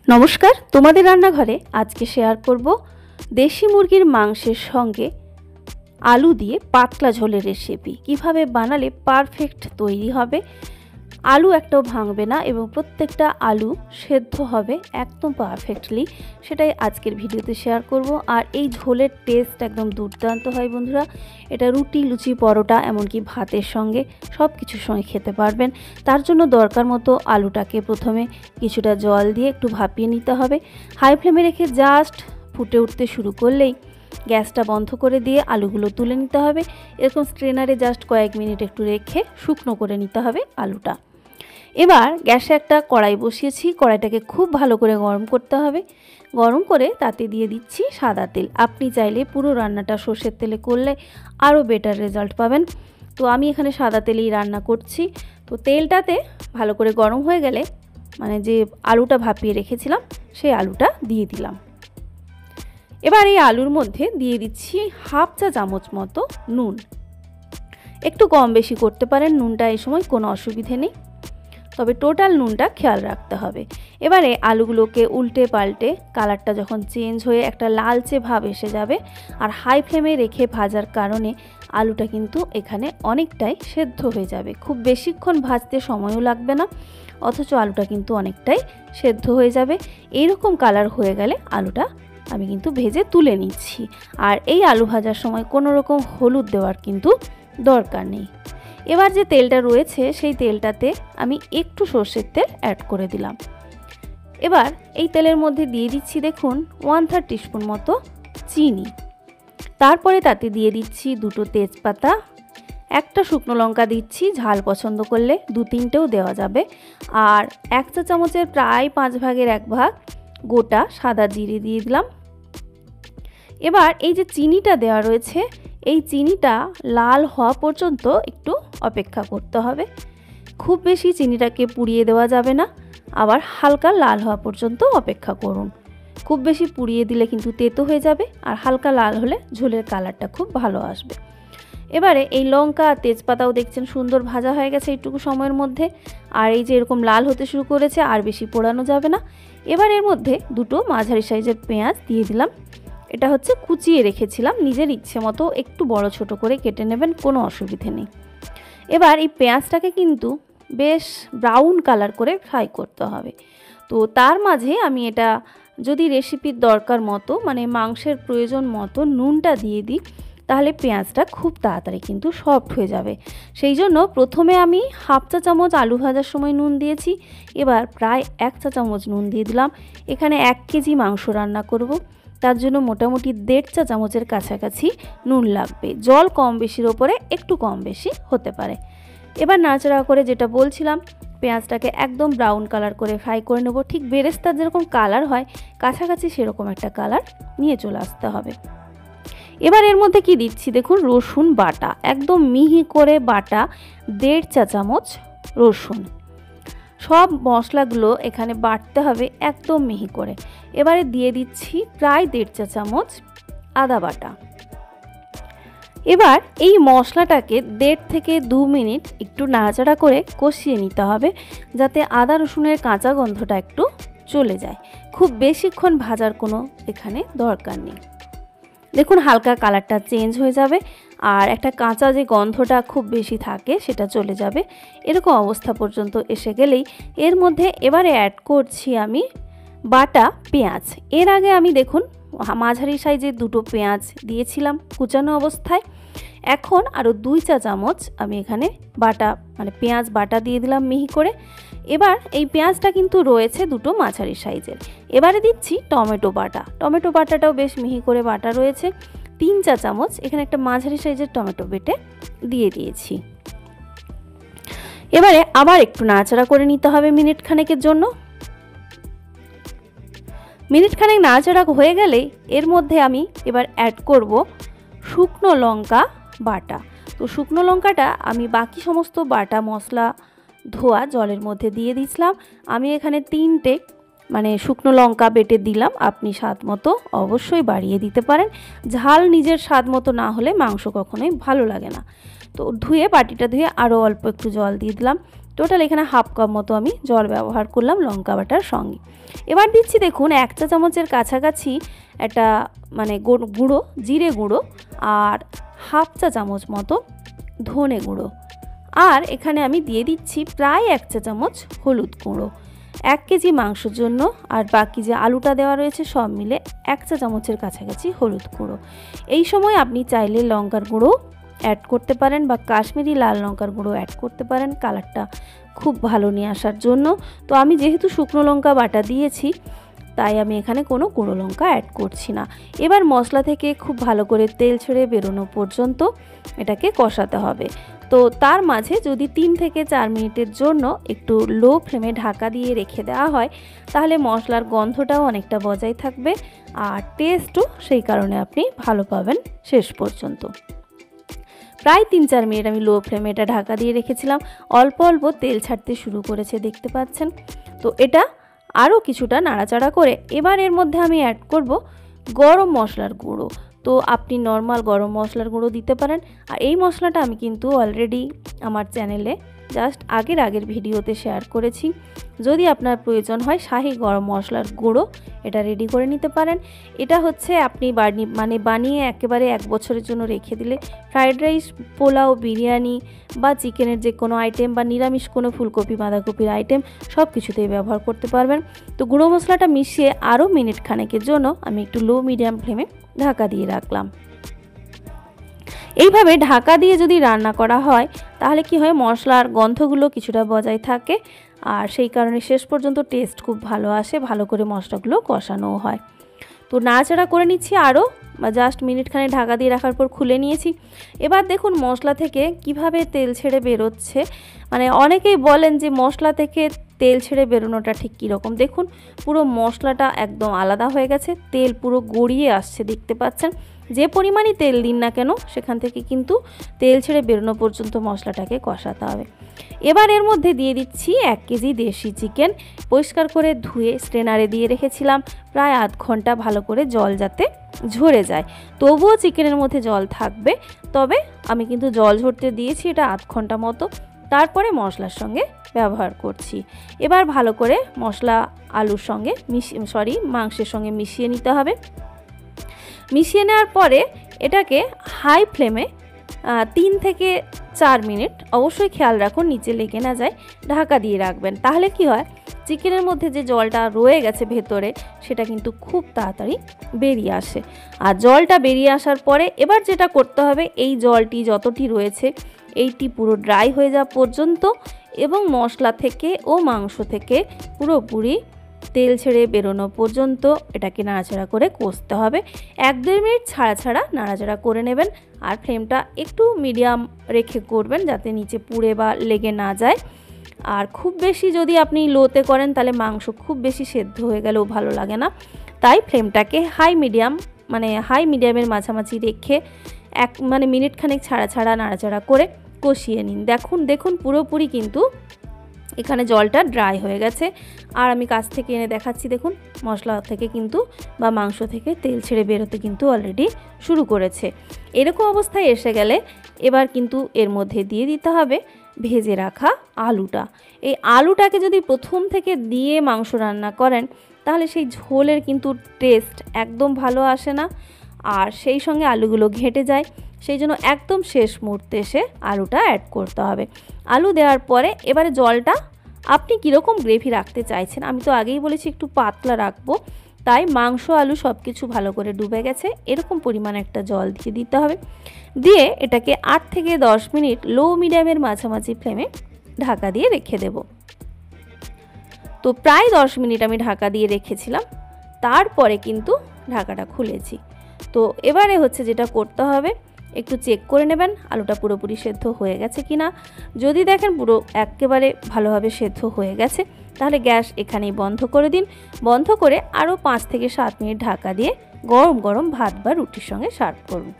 नमस्कार तुम्हारे रान्नाघरे आज के शेयर करब देशी मुरगिर मांसेर संगे आलू दिए पातला झोलेर रेसिपि किभाबे बानाले पारफेक्ट तैरी होबे। आलू एकटाओ भांगबे ना एबं प्रत्येकटा आलू सेদ্ধ होबे एकदम पारफेक्टली, सेटाई आजकेर भिडियोते शेयर करब। और ये झोलेर टेस्ट एकदम दुर्दान्त हय बंधुरा। एटा रुटी लुचि परोटा एमनकि भातेर संगे सब किछुर संगे खेते पारबेन। तार जोन्नो दरकार मतो आलूटाके प्रथमे किछुटा जल दिए एकटु भापिये निते होबे। हाई फ्लेमे रेखे जास्ट फुटे उठते शुरू करलेई गैसटा बंध करे दिए आलूगुलो तुले निते होबे। एरकम स्ट्रेनारे जास्ट कयेक मिनिट एकटु रेखे शुकनो करे निते होबे आलूटा। एबार गैसे एक कड़ाई बसिएछि, कड़ाईटाके खूब भालो करे गरम करते होबे। गरम करे ताते दिए दिচ্ছি सादा तेल। आपनि चाइले पुरो रान्नाटा सर्षेर तेले करले आरो बेटार रेजाल्ट पाबेन। तो आमी एखाने सादा तेलेई रान्ना करछि। तो तेलटाते भालो करे गरम हये गेले माने जे आलूटा भापिए रेखेছিলাম সেই आलूटा दिए दिलाम। एबार এই आलूर मध्य दिए दिচ্ছি हाफ चा चामच मतो नुन। एकटु कम बेशी करते पारेन नुनटा এই সময় কোনো অসুবিধে নেই, তবে টোটাল নুনটা খেয়াল রাখতে হবে। এবারে আলুগুলোকে উল্টে পাল্টে কালারটা যখন চেঞ্জ হয়ে একটা লালচে ভাব এসে যাবে আর হাই ফ্লেমে রেখে ভাজার কারণে আলুটা কিন্তু এখানে অনেকটাই সেদ্ধ হয়ে যাবে। খুব বেশিক্ষণ ভাজতে সময়ও লাগবে না, অথচ আলুটা কিন্তু অনেকটাই সেদ্ধ হয়ে যাবে। এইরকম কালার হয়ে গেলে আলুটা আমি কিন্তু ভেজে তুলে নিচ্ছি। আর এই আলু ভাজার সময় কোনো রকম হলুদ দেওয়ার কিন্তু দরকার নেই। এবার যে তেলটা রয়েছে সেই তেলটাতে আমি একটু সরষের তেল অ্যাড করে দিলাম। এবার এই তেলের মধ্যে দিয়ে দিচ্ছি দেখুন 1/3 টিস্পুন মতো চিনি। তারপরে তাতে দিয়ে দিচ্ছি দুটো তেজপাতা, একটা শুকনো লঙ্কা দিচ্ছি, ঝাল পছন্দ করলে 2-3টেও দেওয়া যাবে। আর 1 চা চামচের প্রায় 5 ভাগের 1 ভাগ গোটা সাদা জিরে দিয়ে দিলাম। এবার এই যে চিনিটা দেওয়া রয়েছে এই চিনিটা লাল হওয়া পর্যন্ত একটু অপেক্ষা করতে হবে। খুব বেশি চিনিটাকে পুড়িয়ে দেওয়া যাবে না, আবার হালকা লাল হওয়া পর্যন্ত অপেক্ষা করুন। খুব বেশি পুড়িয়ে দিলে কিন্তু তেতো হয়ে যাবে, আর হালকা লাল হলে ঝোলের কালারটা খুব ভালো আসবে। এবারে এই লঙ্কা আর তেজপাতাও দেখছেন সুন্দর ভাজা হয়ে গেছে এইটুকু সময়ের মধ্যে। আর এই যে এরকম লাল হতে শুরু করেছে, আর বেশি পোড়ানো যাবে না। এবার এর মধ্যে দুটো মাঝারি সাইজের পেঁয়াজ দিয়ে দিলাম। এটা হচ্ছে কুচিয়ে রেখেছিলাম, নিজের ইচ্ছে মতো একটু বড় ছোট করে কেটে নেবেন, কোনো অসুবিধে নেই। এবার এই পেঁয়াজটাকে কিন্তু বেশ ব্রাউন কালার করে ফ্রাই করতে হবে। তো তার মাঝে আমি এটা যদি রেসিপির দরকার মতো মানে মাংসের প্রয়োজন মতো নুনটা দিয়ে দিই তাহলে পেঁয়াজটা খুব তাড়াতাড়ি কিন্তু সফট হয়ে যাবে। সেই জন্য প্রথমে আমি হাফ চা চামচ আলু ভাজার সময় নুন দিয়েছি, এবার প্রায় 1 চা চামচ নুন দিয়ে দিলাম। এখানে 1 কেজি মাংস রান্না করব, তার জন্য মোটামুটি 1.5 চা চামচের কাছাকাছি নুন লাগবে। জল কম বেশির ওপরে একটু কম বেশি হতে পারে। এবার নাড়াচাড়া করে যেটা বলছিলাম পেঁয়াজটাকে একদম ব্রাউন কালার করে ফ্রাই করে নেব। ঠিক বেরেস্তার যেরকম কালার হয় কাছাকাছি সেরকম একটা কালার নিয়ে চলে আসতে হবে। এবার এর মধ্যে কি দিচ্ছি দেখুন, রসুন বাটা, একদম মিহি করে বাটা 1.5 চা চামচ রসুন। সব মশলাগুলো এখানে বাটতে হবে একদম মিহি করে। এবারে দিয়ে দিচ্ছি প্রায় 1.5 চা চামচ আদা বাটা। এবার এই মশলাটাকে 1.5 থেকে 2 মিনিট একটু নাড়াচাড়া করে কষিয়ে নিতে হবে, যাতে আদা রসুনের কাঁচা গন্ধটা একটু চলে যায়। খুব বেশিক্ষণ ভাজার কোনো এখানে দরকার নেই। দেখুন হালকা কালারটা চেঞ্জ হয়ে যাবে আর একটা কাঁচা যে গন্ধটা খুব বেশি থাকে সেটা চলে যাবে। এরকম অবস্থা পর্যন্ত এসে গেলেই এর মধ্যে এবারে অ্যাড করছি আমি বাটা পেঁয়াজ। এর আগে আমি দেখুন মাঝারি সাইজের দুটো পেঁয়াজ দিয়েছিলাম কুচানো অবস্থায়। এখন আরও 2 চা চামচ আমি এখানে বাটা মানে পেঁয়াজ বাটা দিয়ে দিলাম মিহি করে। এবার এই পেঁয়াজটা কিন্তু রয়েছে দুটো মাঝারি সাইজের। এবারে দিচ্ছি টমেটো বাটা। টমেটো বাটাটাও বেশ মিহি করে বাটা রয়েছে। 3 চা চামচ এখানে একটা মাঝারি সাইজের টমেটো বেটে দিয়ে দিয়েছি। এবারে আবার একটু নাড়াচাড়া করে নিতে হবে মিনিট খানেকের জন্য। মিনিট খানেক নাড়াচাড়া হয়ে গেলে এর মধ্যে আমি এবার অ্যাড করব শুকনো লঙ্কা বাটা। তো শুকনো লঙ্কাটা আমি বাকি সমস্ত বাটা মশলা ধোয়া জলের মধ্যে দিয়ে দিয়েছিলাম। আমি এখানে 3টে মানে শুকনো লঙ্কা বেটে দিলাম। আপনি স্বাদ মতো অবশ্যই বাড়িয়ে দিতে পারেন। ঝাল নিজের স্বাদ মতো না হলে মাংস কখনোই ভালো লাগে না। তো ধুয়ে বাটিটা ধুয়ে আরও অল্প একটু জল দিয়ে দিলাম। টোটাল এখানে হাফ কাপ মতো আমি জল ব্যবহার করলাম লঙ্কা বাটার সঙ্গে। এবার দিচ্ছি দেখুন 1 চা চামচের কাছাকাছি একটা মানে গুঁড়ো জিরে গুঁড়ো, আর হাফ চা চামচ মতো ধনে গুঁড়ো, আর এখানে আমি দিয়ে দিচ্ছি প্রায় 1 চা চামচ হলুদ গুঁড়ো। 1 কেজি মাংসের জন্য আর বাকি যে আলুটা দেওয়া রয়েছে সব মিলে 1 চা চামচের কাছাকাছি হলুদ গুঁড়ো। এই সময় আপনি চাইলে লঙ্কার গুঁড়ো অ্যাড করতে পারেন বা কাশ্মীরি লাল লঙ্কার গুঁড়ো অ্যাড করতে পারেন কালারটা খুব ভালো নিয়ে আসার জন্য। তো আমি যেহেতু শুকনো লঙ্কা বাটা দিয়েছি তাই আমি এখানে কোনো গুঁড়ো লঙ্কা অ্যাড করছি না। এবার মশলা থেকে খুব ভালো করে তেল ছেড়ে বেরোনো পর্যন্ত এটাকে কষাতে হবে। তো তার মাঝে যদি 3 থেকে 4 মিনিটের জন্য একটু লো ফ্লেমে ঢাকা দিয়ে রেখে দেওয়া হয় তাহলে মশলার গন্ধটাও অনেকটা বজায় থাকবে আর টেস্টও সেই কারণে আপনি ভালো পাবেন শেষ পর্যন্ত। প্রায় 3-4 মিনিট আমি লো ফ্লেমে এটা ঢাকা দিয়ে রেখেছিলাম। অল্প অল্প তেল ছাড়তে শুরু করেছে দেখতে পাচ্ছেন। তো এটা আরও কিছুটা নাড়াচাড়া করে এবার এর মধ্যে আমি অ্যাড করব গরম মশলার গুঁড়ো। তো আপনি নর্মাল গরম মশলার গুঁড়ো দিতে পারেন। আর এই মশলাটা আমি কিন্তু অলরেডি আমার চ্যানেলে জাস্ট আগের ভিডিওতে শেয়ার করেছি। যদি আপনার প্রয়োজন হয় শাহি গরম মশলার গুঁড়ো এটা রেডি করে নিতে পারেন। এটা হচ্ছে আপনি বানিয়ে একেবারে 1 বছরের জন্য রেখে দিলে ফ্রাইড রাইস, পোলাও, বিরিয়ানি বা চিকেনের যে কোনো আইটেম বা নিরামিষ কোনো ফুলকপি বাঁধাকপির আইটেম সব কিছুতেই ব্যবহার করতে পারবেন। তো গুঁড়ো মশলাটা মিশিয়ে আরও মিনিট খানেকের জন্য আমি একটু লো মিডিয়াম ফ্লেমে ঢাকা দিয়ে রাখলাম। এইভাবে ঢাকা দিয়ে যদি রান্না করা হয় তাহলে কি হয় মশলার গন্ধগুলো কিছুটা বজায় থাকে আর সেই কারণে শেষ পর্যন্ত টেস্ট খুব ভালো আসে, ভালো করে মশলাগুলো কষানোও হয়। তো নাড়াচাড়া করে নিচ্ছি আরও জাস্ট মিনিটখানে ঢাকা দিয়ে রাখার পর খুলে নিয়েছি। এবার দেখুন মশলা থেকে কিভাবে তেল ছেড়ে বেরোচ্ছে। মানে অনেকেই বলেন যে মশলা থেকে তেল ছেড়ে বেরোনোটা ঠিক কীরকম। দেখুন পুরো মশলাটা একদম আলাদা হয়ে গেছে, তেল পুরো গড়িয়ে আসছে দেখতে পাচ্ছেন। যে পরিমাণই তেল দিন না কেন সেখান থেকে কিন্তু তেল ছেড়ে বেরোনো পর্যন্ত মশলাটাকে কষাতে হবে। এবার এর মধ্যে দিয়ে দিচ্ছি 1 কেজি দেশি চিকেন, পরিষ্কার করে ধুয়ে স্ট্রেনারে দিয়ে রেখেছিলাম প্রায় আধ ঘন্টা, ভালো করে জল যাতে ঝরে যায়। তবুও চিকেনের মধ্যে জল থাকবে, তবে আমি কিন্তু জল ঝরতে দিয়েছি এটা আধ ঘন্টা মতো, তারপরে মশলার সঙ্গে ব্যবহার করছি। এবার ভালো করে মশলা আলুর সঙ্গে মাংসের সঙ্গে মিশিয়ে নিতে হবে। মিশিয়ে নেওয়ার পরে এটাকে হাই ফ্লেমে 3 থেকে 4 মিনিট, অবশ্যই খেয়াল রাখুন নিচে লেগে না যায়, ঢাকা দিয়ে রাখবেন। তাহলে কি হয় চিকেনের মধ্যে যে জলটা রয়ে গেছে ভেতরে সেটা কিন্তু খুব তাড়াতাড়ি বেরিয়ে আসে। আর জলটা বেরিয়ে আসার পরে এবার যেটা করতে হবে এই জলটি যতটি রয়েছে এইটি পুরো ড্রাই হয়ে যাওয়া পর্যন্ত এবং মশলা থেকে ও মাংস থেকে পুরোপুরি তেল ছেড়ে বেরোনো পর্যন্ত এটাকে নাড়াচাড়া করে কষতে হবে। 1-2 মিনিট ছাড়া নাড়াচাড়া করে নেবেন আর ফ্লেমটা একটু মিডিয়াম রেখে করবেন যাতে নিচে পুড়ে বা লেগে না যায়। আর খুব বেশি যদি আপনি লোতে করেন তাহলে মাংস খুব বেশি সেদ্ধ হয়ে গেলেও ভালো লাগে না। তাই ফ্লেমটাকে হাই মিডিয়ামের মাঝামাঝি রেখে মিনিট খানেক ছাড়া নাড়াচাড়া করে কষিয়ে নিন। দেখুন পুরোপুরি কিন্তু এখানে জলটা ড্রাই হয়ে গেছে। আর আমি কাছ থেকে এনে দেখাচ্ছি, দেখুন মশলা থেকে কিন্তু বা মাংস থেকে তেল ছেড়ে বেরোতে কিন্তু অলরেডি শুরু করেছে। এরকম অবস্থায় এসে গেলে এবার কিন্তু এর মধ্যে দিয়ে দিতে হবে ভেজে রাখা আলুটা। এই আলুটাকে যদি প্রথম থেকে দিয়ে মাংস রান্না করেন তাহলে সেই ঝোলের কিন্তু টেস্ট একদম ভালো আসে না আর সেই সঙ্গে আলুগুলো ঘেঁটে যায়। সেই জন্য একদম শেষ মুহূর্তে এসে আলুটা অ্যাড করতে হবে। আলু দেওয়ার পরে এবারে জলটা আপনি কীরকম গ্রেভি রাখতে চাইছেন, আমি তো আগেই বলেছি একটু পাতলা রাখবো, তাই মাংস আলু সব কিছু ভালো করে ডুবে গেছে এরকম পরিমাণে একটা জল দিয়ে দিতে হবে। দিয়ে এটাকে 8 থেকে 10 মিনিট লো মিডিয়ামের মাঝামাঝি ফ্লেমে ঢাকা দিয়ে রেখে দেব। তো প্রায় 10 মিনিট আমি ঢাকা দিয়ে রেখেছিলাম, তারপরে কিন্তু ঢাকাটা খুলেছি। তো এবারে হচ্ছে যেটা করতে হবে একটু চেক করে নেবেন আলুটা পুরোপুরি সেদ্ধ হয়ে গেছে কিনা। যদি দেখেন পুরো একেবারে ভালোভাবে সেদ্ধ হয়ে গেছে তাহলে গ্যাস এখানেই বন্ধ করে দিন। বন্ধ করে আরও 5 থেকে 7 মিনিট ঢাকা দিয়ে গরম গরম ভাত বা রুটির সঙ্গে সার্ভ করুন।